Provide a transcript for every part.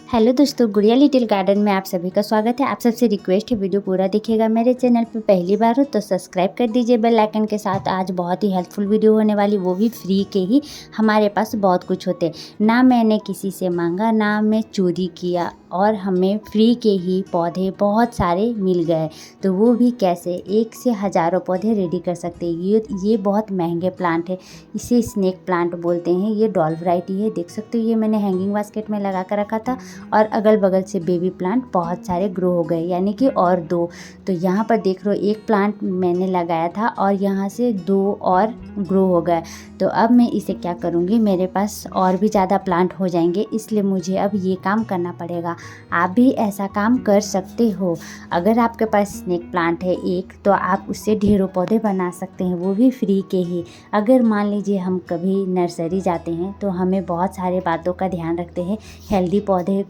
Hello दोस्तों, गुड़िया little garden में आप सभी का स्वागत है। आप सबसे रिक्वेस्ट है वीडियो पूरा देखिएगा। मेरे चैनल पर पहली बार हो तो सब्सक्राइब कर दीजिए बेल आइकन के साथ। आज बहुत ही हेल्पफुल वीडियो होने वाली, वो भी फ्री के ही। हमारे पास बहुत कुछ होते, ना मैंने किसी से मांगा ना मैं चोरी किया, और हमें फ्री के ही पौधे बहुत सारे मिल गए। तो वो भी कैसे, एक से हज़ारों पौधे रेडी कर सकते हैं। ये बहुत महंगे प्लांट है, इसे स्नेक प्लांट बोलते हैं। ये डॉल वैरायटी है, देख सकते हो। ये मैंने हैंगिंग बास्केट में लगा कर रखा था और अगल बगल से बेबी प्लांट बहुत सारे ग्रो हो गए, यानी कि और दो। तो यहाँ पर देख लो, एक प्लांट मैंने लगाया था और यहाँ से दो और ग्रो हो गए। तो अब मैं इसे क्या करूँगी, मेरे पास और भी ज़्यादा प्लांट हो जाएंगे, इसलिए मुझे अब ये काम करना पड़ेगा। आप भी ऐसा काम कर सकते हो। अगर आपके पास स्नेक प्लांट है एक, तो आप उससे ढेरों पौधे बना सकते हैं, वो भी फ्री के ही। अगर मान लीजिए हम कभी नर्सरी जाते हैं तो हमें बहुत सारे बातों का ध्यान रखते हैं। हेल्दी पौधे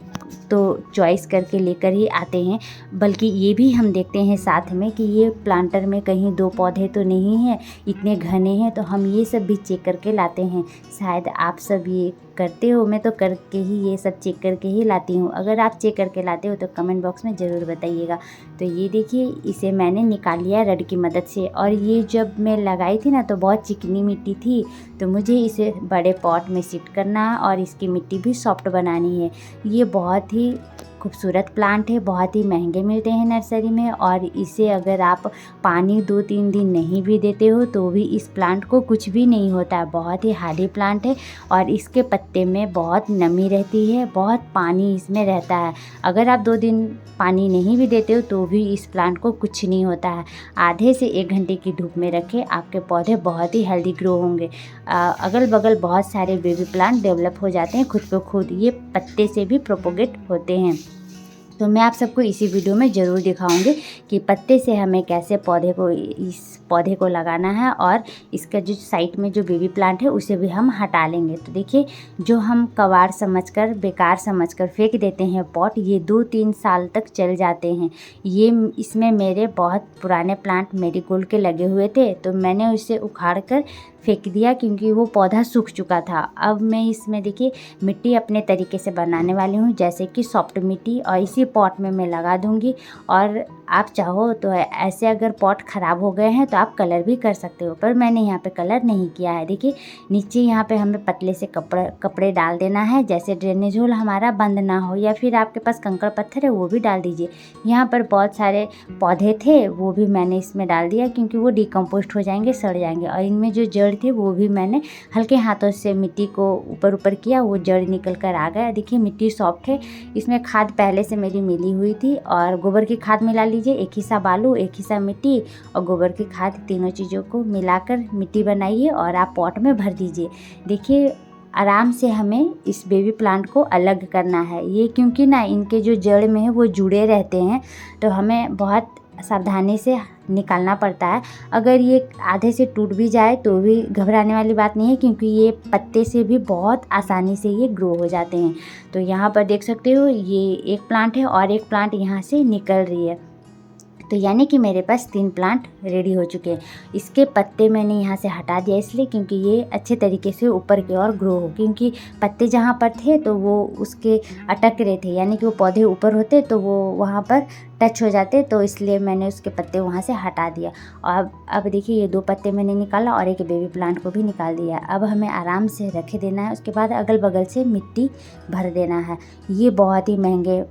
तो चॉइस करके लेकर ही आते हैं, बल्कि ये भी हम देखते हैं साथ में कि ये प्लांटर में कहीं दो पौधे तो नहीं हैं, इतने घने हैं। तो हम ये सब भी चेक करके लाते हैं। शायद आप सब ये करते हो, मैं तो करके ही ये सब चेक करके ही लाती हूँ। अगर आप चेक करके लाते हो तो कमेंट बॉक्स में ज़रूर बताइएगा। तो ये देखिए, इसे मैंने निकाल लिया रड की मदद से। और ये जब मैं लगाई थी ना तो बहुत चिकनी मिट्टी थी, तो मुझे इसे बड़े पॉट में शिफ्ट करना है और इसकी मिट्टी भी सॉफ्ट बनानी है। ये बहुत ही खूबसूरत प्लांट है, बहुत ही महंगे मिलते हैं नर्सरी में। और इसे अगर आप पानी 2-3 दिन नहीं भी देते हो तो भी इस प्लांट को कुछ भी नहीं होता है। बहुत ही हार्डी प्लांट है और इसके पत्ते में बहुत नमी रहती है, बहुत पानी इसमें रहता है। अगर आप 2 दिन पानी नहीं भी देते हो तो भी इस प्लांट को कुछ नहीं होता है। आधे से 1 घंटे की धूप में रखें, आपके पौधे बहुत ही हेल्दी ग्रो होंगे। अगल बगल बहुत सारे बेबी प्लांट डेवलप हो जाते हैं खुद को खुद, ये पत्ते से भी प्रोपोगेट होते हैं। तो मैं आप सबको इसी वीडियो में ज़रूर दिखाऊंगी कि पत्ते से हमें कैसे इस पौधे को लगाना है, और इसका जो साइड में जो बेबी प्लांट है उसे भी हम हटा लेंगे। तो देखिए, जो हम कबाड़ समझकर, बेकार समझकर फेंक देते हैं पॉट, ये 2-3 साल तक चल जाते हैं। ये इसमें मेरे बहुत पुराने प्लांट मेरीगोल्ड के लगे हुए थे, तो मैंने उसे उखाड़ कर फेंक दिया क्योंकि वो पौधा सूख चुका था। अब मैं इसमें देखिए मिट्टी अपने तरीके से बनाने वाली हूँ, जैसे कि सॉफ्ट मिट्टी, और इसी पॉट में मैं लगा दूँगी। और आप चाहो तो ऐसे, अगर पॉट ख़राब हो गए हैं तो आप कलर भी कर सकते हो, पर मैंने यहाँ पे कलर नहीं किया है। देखिए नीचे यहाँ पे हमें पतले से कपड़े डाल देना है, जैसे ड्रेनेज होल हमारा बंद ना हो, या फिर आपके पास कंकड़ पत्थर है वो भी डाल दीजिए। यहाँ पर बहुत सारे पौधे थे, वो भी मैंने इसमें डाल दिया क्योंकि वो डिकम्पोस्ट हो जाएंगे, सड़ जाएंगे। और इनमें जो जड़ थे वो भी मैंने हल्के हाथों से मिट्टी को ऊपर ऊपर किया, वो जड़ निकल कर आ गया। देखिए मिट्टी सॉफ्ट है। इसमें खाद पहले से मेरी मिली हुई थी, और गोबर की खाद मिला लीजिए, एक हिस्सा बालू, एक हिस्सा मिट्टी और गोबर की खाद, तीनों चीज़ों को मिलाकर मिट्टी बनाइए और आप पॉट में भर दीजिए। देखिए आराम से हमें इस बेबी प्लांट को अलग करना है। ये क्योंकि ना इनके जो जड़ में है वो जुड़े रहते हैं, तो हमें बहुत सावधानी से निकालना पड़ता है। अगर ये आधे से टूट भी जाए तो भी घबराने वाली बात नहीं है, क्योंकि ये पत्ते से भी बहुत आसानी से ये ग्रो हो जाते हैं। तो यहाँ पर देख सकते हो, ये एक प्लांट है और एक प्लांट यहाँ से निकल रही है। तो यानी कि मेरे पास 3 प्लांट रेडी हो चुके हैं। इसके पत्ते मैंने यहाँ से हटा दिया इसलिए क्योंकि ये अच्छे तरीके से ऊपर की ओर ग्रो हो, क्योंकि पत्ते जहाँ पर थे तो वो उसके अटक रहे थे, यानी कि वो पौधे ऊपर होते तो वो वहाँ पर टच हो जाते, तो इसलिए मैंने उसके पत्ते वहाँ से हटा दिया। और अब देखिए, ये 2 पत्ते मैंने निकाला और एक बेबी प्लांट को भी निकाल दिया। अब हमें आराम से रखे देना है, उसके बाद अगल बगल से मिट्टी भर देना है। ये बहुत ही महंगे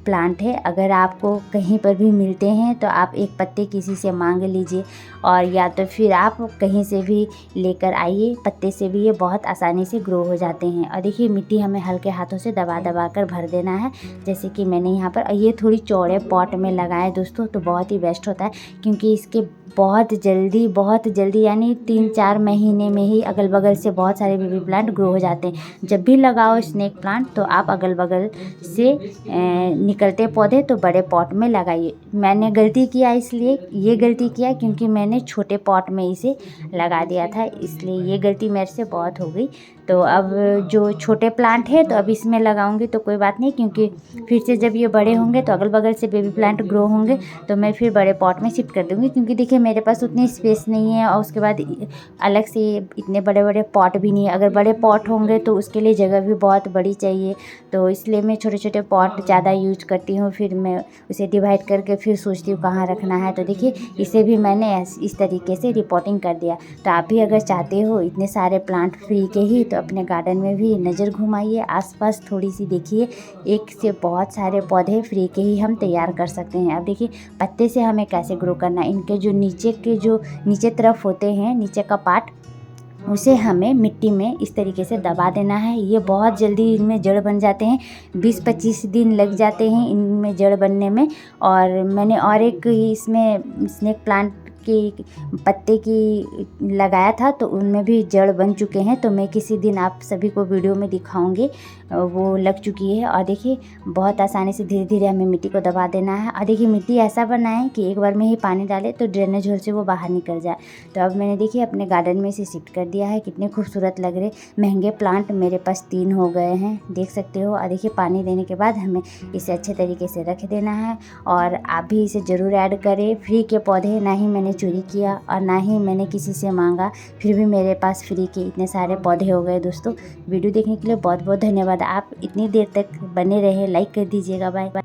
प्लांट है, अगर आपको कहीं पर भी मिलते हैं तो आप एक पत्ते किसी से मांग लीजिए, और या तो फिर आप कहीं से भी लेकर आइए। पत्ते से भी ये बहुत आसानी से ग्रो हो जाते हैं। और देखिए मिट्टी हमें हल्के हाथों से दबा दबा कर भर देना है, जैसे कि मैंने यहाँ पर। ये थोड़ी चौड़े पॉट में लगाए दोस्तों तो बहुत ही बेस्ट होता है, क्योंकि इसके बहुत जल्दी यानी 3-4 महीने में ही अगल बगल से बहुत सारे बेबी प्लांट ग्रो हो जाते हैं। जब भी लगाओ स्नेक प्लांट तो आप अगल बगल से निकलते पौधे तो बड़े पॉट में लगाइए। मैंने गलती किया, इसलिए ये गलती किया क्योंकि मैंने छोटे पॉट में इसे लगा दिया था, इसलिए ये गलती मेरे से बहुत हो गई। तो अब जो छोटे प्लांट है तो अब इसमें लगाऊंगी तो कोई बात नहीं, क्योंकि फिर से जब ये बड़े होंगे तो अगल बगल से बेबी प्लांट ग्रो होंगे तो मैं फिर बड़े पॉट में शिफ्ट कर दूँगी, क्योंकि देखिए मेरे पास उतनी स्पेस नहीं है और उसके बाद अलग से इतने बड़े बड़े पॉट भी नहीं है। अगर बड़े पॉट होंगे तो उसके लिए जगह भी बहुत बड़ी चाहिए, तो इसलिए मैं छोटे छोटे पॉट ज़्यादा यूज करती हूँ। फिर मैं उसे डिवाइड करके फिर सोचती हूँ कहाँ रखना है। तो देखिए इसे भी मैंने इस तरीके से रिपोर्टिंग कर दिया। तो आप भी अगर चाहते हो इतने सारे प्लांट फ्री के ही, तो अपने गार्डन में भी नज़र घुमाइए, आसपास थोड़ी सी देखिए, एक से बहुत सारे पौधे फ्री के ही हम तैयार कर सकते हैं। अब देखिए पत्ते से हमें कैसे ग्रो करना है। इनके जो नीचे तरफ होते हैं, नीचे का पार्ट, उसे हमें मिट्टी में इस तरीके से दबा देना है। ये बहुत जल्दी इनमें जड़ बन जाते हैं, 20-25 दिन लग जाते हैं इनमें जड़ बनने में। और मैंने और एक इसमें स्नेक प्लांट की पत्ते की लगाया था, तो उनमें भी जड़ बन चुके हैं। तो मैं किसी दिन आप सभी को वीडियो में दिखाऊंगी, वो लग चुकी है। और देखिए बहुत आसानी से धीरे धीरे हमें मिट्टी को दबा देना है। और देखिए मिट्टी ऐसा बनाएं कि एक बार में ही पानी डालें तो ड्रेनेज होल से वो बाहर निकल जाए। तो अब मैंने देखिए अपने गार्डन में इसे शिफ्ट कर दिया है। कितने खूबसूरत लग रहे महंगे प्लांट मेरे पास 3 हो गए हैं, देख सकते हो। और देखिए पानी देने के बाद हमें इसे अच्छे तरीके से रख देना है। और आप भी इसे ज़रूर ऐड करें। फ्री के पौधे ना ही मैंने चोरी किया और ना ही मैंने किसी से मांगा, फिर भी मेरे पास फ्री के इतने सारे पौधे हो गए। दोस्तों वीडियो देखने के लिए बहुत बहुत धन्यवाद। आप इतनी देर तक बने रहे, लाइक कर दीजिएगा। Bye bye.